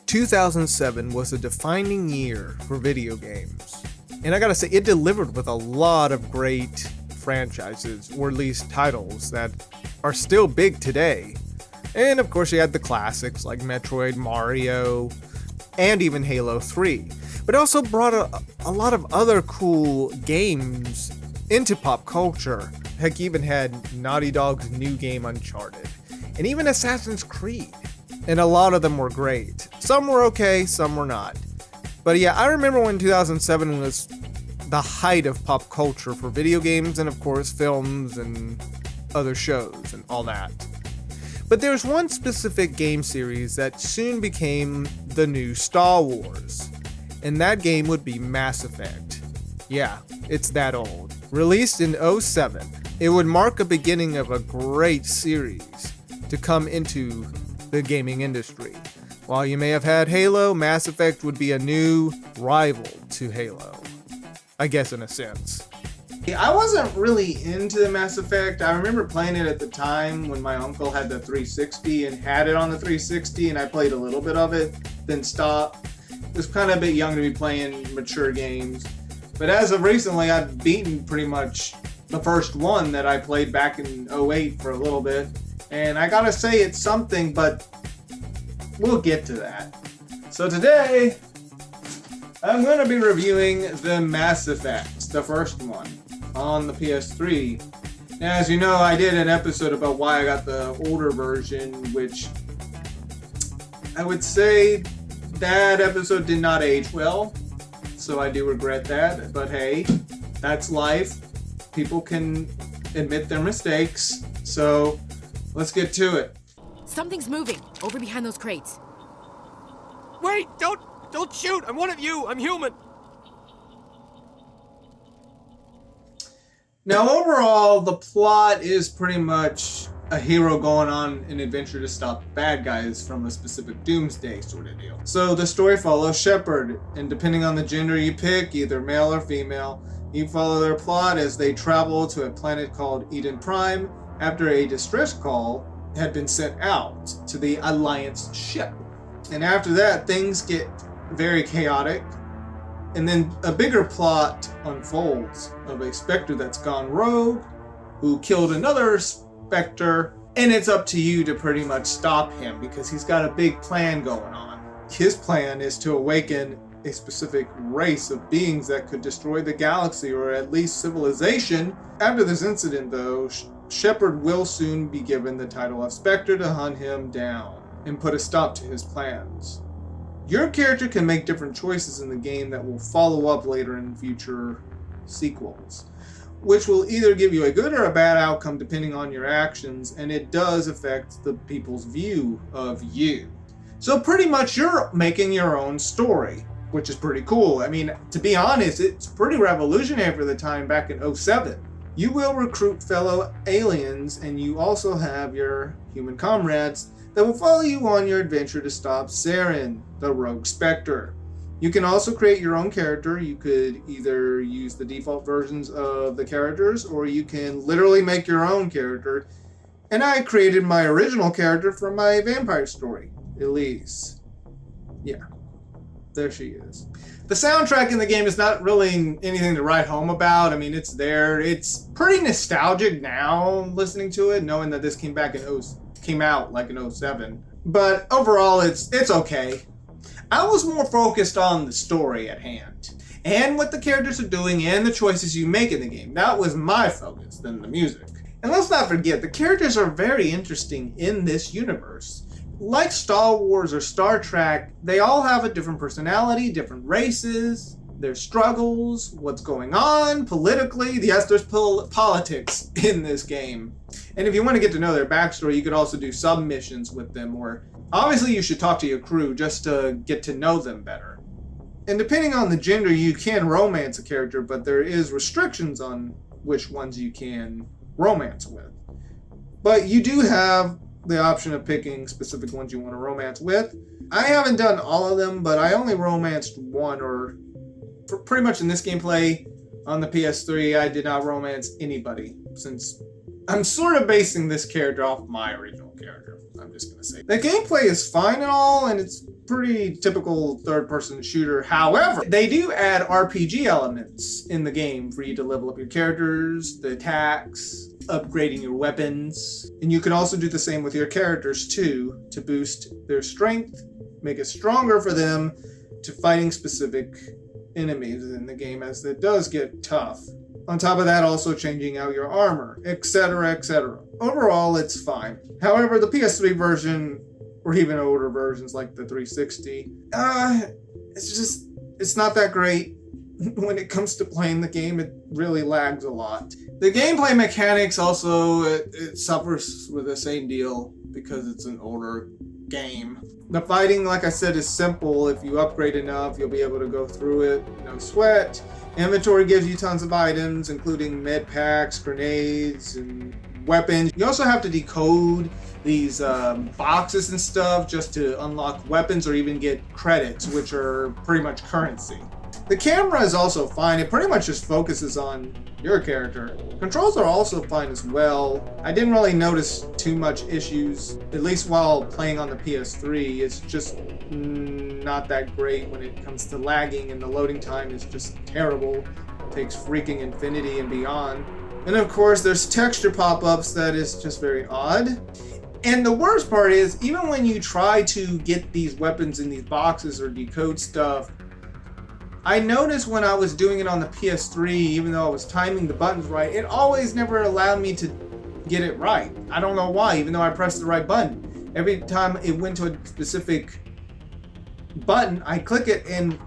2007 was a defining year for video games. And I gotta say, it delivered with a lot of great franchises, or at least titles, that are still big today. And of course you had the classics like Metroid, Mario, and even Halo 3. But it also brought a lot of other cool games into pop culture. Heck, even had Naughty Dog's new game Uncharted, and even Assassin's Creed. And a lot of them were great. Some were okay, some were not. But yeah, I remember when 2007 was the height of pop culture for video games and of course films and other shows and all that. But there's one specific game series that soon became the new Star Wars. And that game would be Mass Effect. Yeah, it's that old. Released in 2007, it would mark a beginning of a great series to come into the gaming industry. While you may have had Halo, Mass Effect would be a new rival to Halo. I guess in a sense. I wasn't really into the Mass Effect. I remember playing it at the time when my uncle had the 360 and had it on the 360, and I played a little bit of it, then stopped. It was kind of a bit young to be playing mature games. But as of recently, I've beaten pretty much the first one that I played back in 2008 for a little bit. And I gotta say it's something, but we'll get to that. So today, I'm going to be reviewing the Mass Effect, the first one, on the PS3. Now, as you know, I did an episode about why I got the older version, which I would say that episode did not age well, so I do regret that, but hey, that's life. People can admit their mistakes, so let's get to it. Something's moving over behind those crates. Wait, don't shoot! I'm one of you! I'm human! Now, overall, the plot is pretty much a hero going on an adventure to stop bad guys from a specific doomsday sort of deal. So the story follows Shepard, and depending on the gender you pick, either male or female, you follow their plot as they travel to a planet called Eden Prime after a distress call had been sent out to the Alliance ship. And after that, things get very chaotic, and then a bigger plot unfolds of a Spectre that's gone rogue, who killed another Spectre, and it's up to you to pretty much stop him because he's got a big plan going on. His plan is to awaken a specific race of beings that could destroy the galaxy, or at least civilization. After this incident, though, Shepard will soon be given the title of Spectre to hunt him down and put a stop to his plans. Your character can make different choices in the game that will follow up later in future sequels, which will either give you a good or a bad outcome depending on your actions, and it does affect the people's view of you. So pretty much you're making your own story, which is pretty cool. I mean, to be honest, it's pretty revolutionary for the time back in 2007. You will recruit fellow aliens, and you also have your human comrades that will follow you on your adventure to stop Saren, the rogue Spectre. You can also create your own character. You could either use the default versions of the characters, or you can literally make your own character. And I created my original character from my vampire story, Elise. Yeah, there she is. The soundtrack in the game is not really anything to write home about. I mean, it's there. It's pretty nostalgic now listening to it, knowing that this came out like in 2007. But overall, it's okay. I was more focused on the story at hand, and what the characters are doing, and the choices you make in the game. That was my focus than the music. And let's not forget, the characters are very interesting in this universe. Like Star Wars or Star Trek, they all have a different personality, different races, their struggles, what's going on politically. Yes, there's politics in this game. And if you want to get to know their backstory, you could also do sub-missions with them, or obviously you should talk to your crew just to get to know them better. And depending on the gender, you can romance a character, but there is restrictions on which ones you can romance with. But you do have the option of picking specific ones you want to romance with. I haven't done all of them, but I only romanced one, or pretty much in this gameplay on the PS3, I did not romance anybody, since I'm sort of basing this character off my original character. I'm just going to say. The gameplay is fine and all, and it's pretty typical third-person shooter. However, they do add RPG elements in the game for you to level up your characters, the attacks, upgrading your weapons. And you can also do the same with your characters too, to boost their strength, make it stronger for them to fighting specific enemies in the game, as it does get tough. On top of that, also changing out your armor, etc., etc. Overall, it's fine. However, the PS3 version, or even older versions like the 360, it's not that great. When it comes to playing the game, it really lags a lot. The gameplay mechanics also, it suffers with the same deal because it's an older game. The fighting, like I said, is simple. If you upgrade enough, you'll be able to go through it, no sweat. Inventory gives you tons of items, including med packs, grenades, and weapons. You also have to decode these boxes and stuff just to unlock weapons or even get credits, which are pretty much currency. The camera is also fine. It pretty much just focuses on your character. Controls are also fine as well. I didn't really notice too much issues, at least while playing on the PS3. It's just not that great when it comes to lagging, and the loading time is just terrible. It takes freaking infinity and beyond. And of course, there's texture pop-ups that is just very odd. And the worst part is, even when you try to get these weapons in these boxes or decode stuff, I noticed when I was doing it on the PS3, even though I was timing the buttons right, it always never allowed me to get it right. I don't know why, even though I pressed the right button. Every time it went to a specific button, I click it and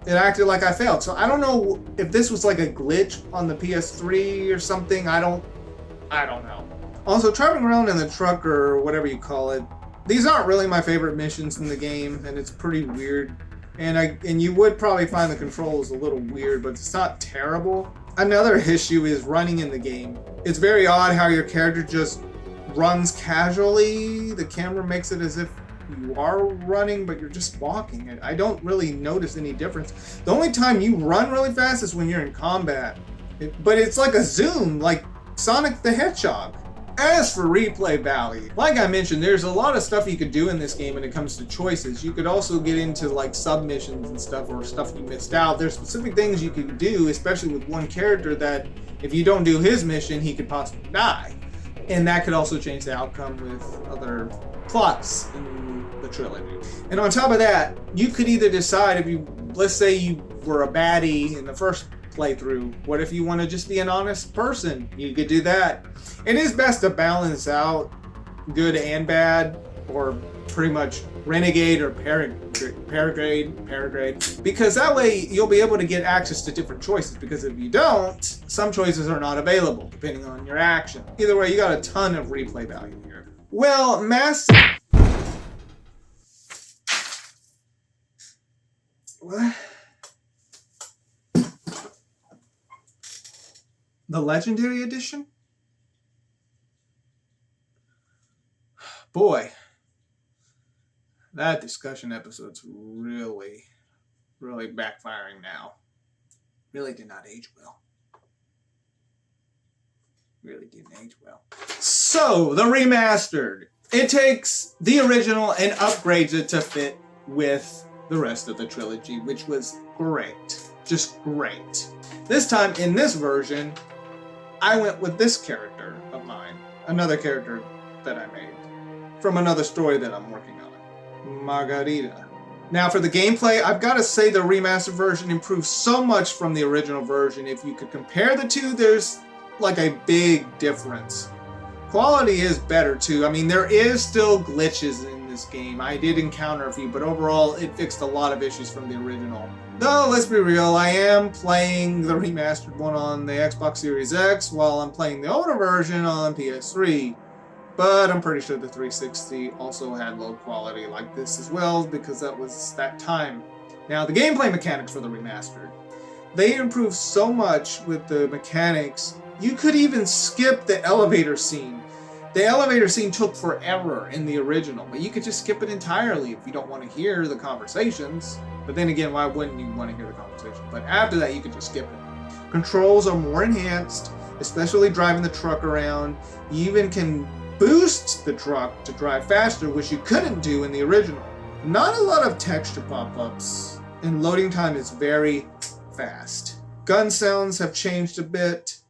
it acted like I failed. So I don't know if this was like a glitch on the PS3 or something. I don't know. Also, traveling around in the truck or whatever you call it, these aren't really my favorite missions in the game, and it's pretty weird. And you would probably find the controls a little weird, but it's not terrible. Another issue is running in the game. It's very odd how your character just runs casually. The camera makes it as if you are running, but you're just walking. I don't really notice any difference. The only time you run really fast is when you're in combat. But it's like a zoom, like Sonic the Hedgehog. As for replay value, like I mentioned, there's a lot of stuff you could do in this game when it comes to choices. You could also get into like submissions and stuff, or stuff you missed out. There's specific things you could do, especially with one character, that if you don't do his mission, he could possibly die. And that could also change the outcome with other plots in the trilogy. And on top of that, you could either decide, if you, let's say you were a baddie in the first playthrough, what if you want to just be an honest person? You could do that. It is best to balance out good and bad, or pretty much renegade or paragrade, because that way you'll be able to get access to different choices, because if you don't, some choices are not available depending on your action. Either way, you got a ton of replay value here. Well, what? The Legendary Edition? Boy, that discussion episode's really backfiring now. Really did not age well. Really didn't age well. So, the remastered. It takes the original and upgrades it to fit with the rest of the trilogy, which was great. Just great. This time, in this version, I went with this character of mine. Another character that I made from another story that I'm working on. Margarita. Now for the gameplay, I've got to say the remastered version improves so much from the original version. If you could compare the two, there's like a big difference. Quality is better too. I mean, there is still glitches in this game. I did encounter a few, but overall it fixed a lot of issues from the original. Though, let's be real, I am playing the remastered one on the Xbox Series X while I'm playing the older version on PS3. But I'm pretty sure the 360 also had low quality like this as well, because that was that time. Now, the gameplay mechanics for the remastered. They improved so much with the mechanics, you could even skip the elevator scene. The elevator scene took forever in the original, but you could just skip it entirely if you don't want to hear the conversations. But then again, why wouldn't you want to hear the conversation? But after that, you could just skip it. Controls are more enhanced, especially driving the truck around. You even can boost the truck to drive faster, which you couldn't do in the original. Not a lot of texture pop-ups, and loading time is very fast. Gun sounds have changed a bit.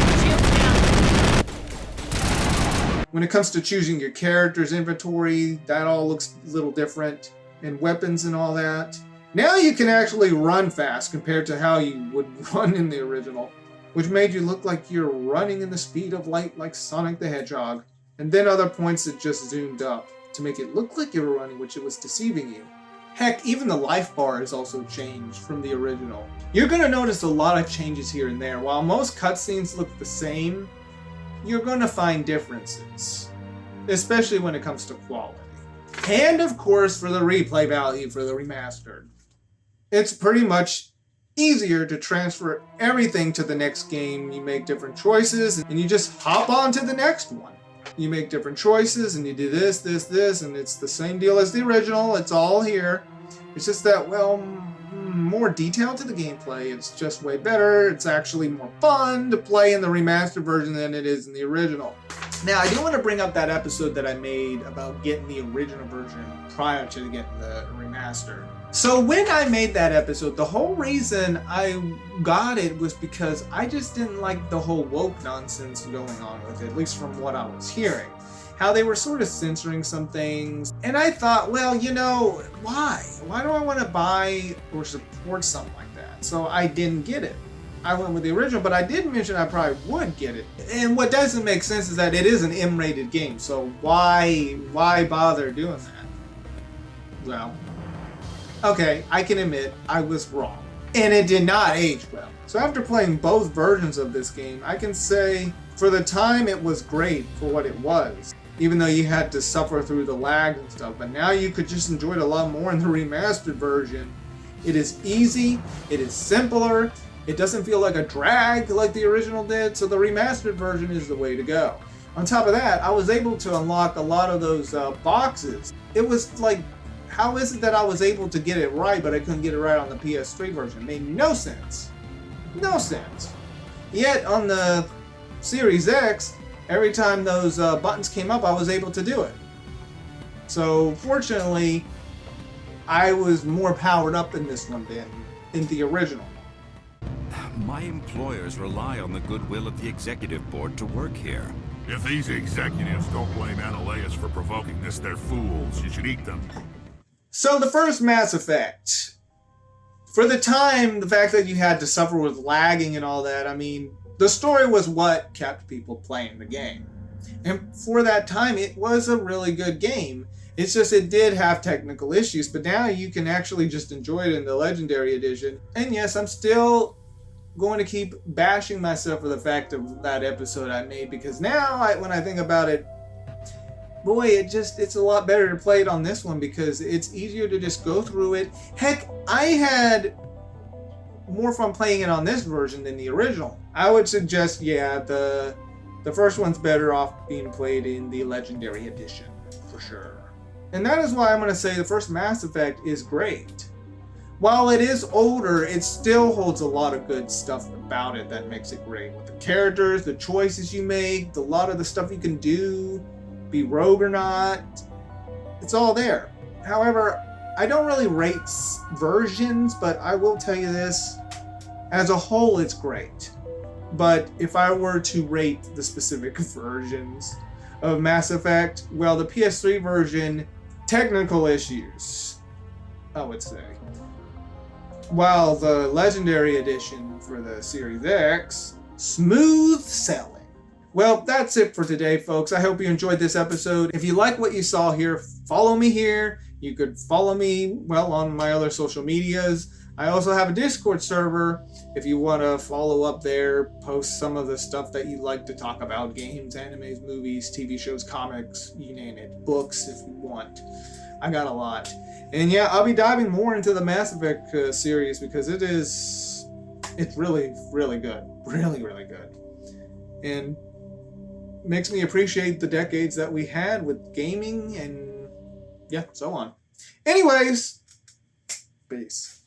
When it comes to choosing your character's inventory, that all looks a little different, and weapons and all that. Now you can actually run fast compared to how you would run in the original, which made you look like you're running in the speed of light like Sonic the Hedgehog. And then other points it just zoomed up to make it look like you were running, which it was deceiving you. Heck, even the life bar has also changed from the original. You're going to notice a lot of changes here and there. While most cutscenes look the same, you're going to find differences, especially when it comes to quality. And of course, for the replay value for the remastered. It's pretty much easier to transfer everything to the next game. You make different choices, and you just hop on to the next one. You make different choices, and you do this, this, this, and it's the same deal as the original. It's all here. It's just that, well, more detail to the gameplay. It's just way better. It's actually more fun to play in the remastered version than it is in the original. Now, I do want to bring up that episode that I made about getting the original version prior to getting the remaster. So when I made that episode, the whole reason I got it was because I just didn't like the whole woke nonsense going on with it, at least from what I was hearing. How they were sort of censoring some things. And I thought, well, you know, why? Why do I want to buy or support something like that? So I didn't get it. I went with the original, but I did mention I probably would get it. And what doesn't make sense is that it is an M-rated game, so why bother doing that? Well, okay, I can admit I was wrong. And it did not age well. So after playing both versions of this game, I can say for the time it was great for what it was. Even though you had to suffer through the lag and stuff, but now you could just enjoy it a lot more in the remastered version. It is easy, it is simpler, it doesn't feel like a drag like the original did, so the remastered version is the way to go. On top of that, I was able to unlock a lot of those boxes. It was like, how is it that I was able to get it right, but I couldn't get it right on the PS3 version? It made no sense. No sense. Yet on the Series X, every time those buttons came up, I was able to do it. So fortunately, I was more powered up in this one than in the original. My employers rely on the goodwill of the executive board to work here. If these executives don't blame Annihilus for provoking this, they're fools. You should eat them. So the first Mass Effect. For the time, the fact that you had to suffer with lagging and all that, I mean, the story was what kept people playing the game. And for that time, it was a really good game. It's just it did have technical issues, but now you can actually just enjoy it in the Legendary Edition. And yes, I'm still going to keep bashing myself for the fact of that episode I made, because now when I think about it, boy, it's a lot better to play it on this one because it's easier to just go through it. Heck, I had more fun playing it on this version than the original. I would suggest, yeah, the first one's better off being played in the Legendary Edition, for sure. And that is why I'm going to say the first Mass Effect is great. While it is older, it still holds a lot of good stuff about it that makes it great. With the characters, the choices you make, a lot of the stuff you can do, be rogue or not, it's all there. However, I don't really rate versions, but I will tell you this, as a whole it's great. But if I were to rate the specific versions of Mass Effect, well, the PS3 version, technical issues, I would say. While the Legendary Edition for the Series X, smooth sailing. Well, that's it for today, folks. I hope you enjoyed this episode. If you like what you saw here, follow me here. You could follow me, well, on my other social medias. I also have a Discord server if you want to follow up there, post some of the stuff that you like to talk about, games, animes, movies, TV shows, comics, you name it, books if you want. I got a lot. And yeah, I'll be diving more into the Mass Effect series because it's really, really good. Really, really good. And makes me appreciate the decades that we had with gaming and yeah, so on. Anyways, peace.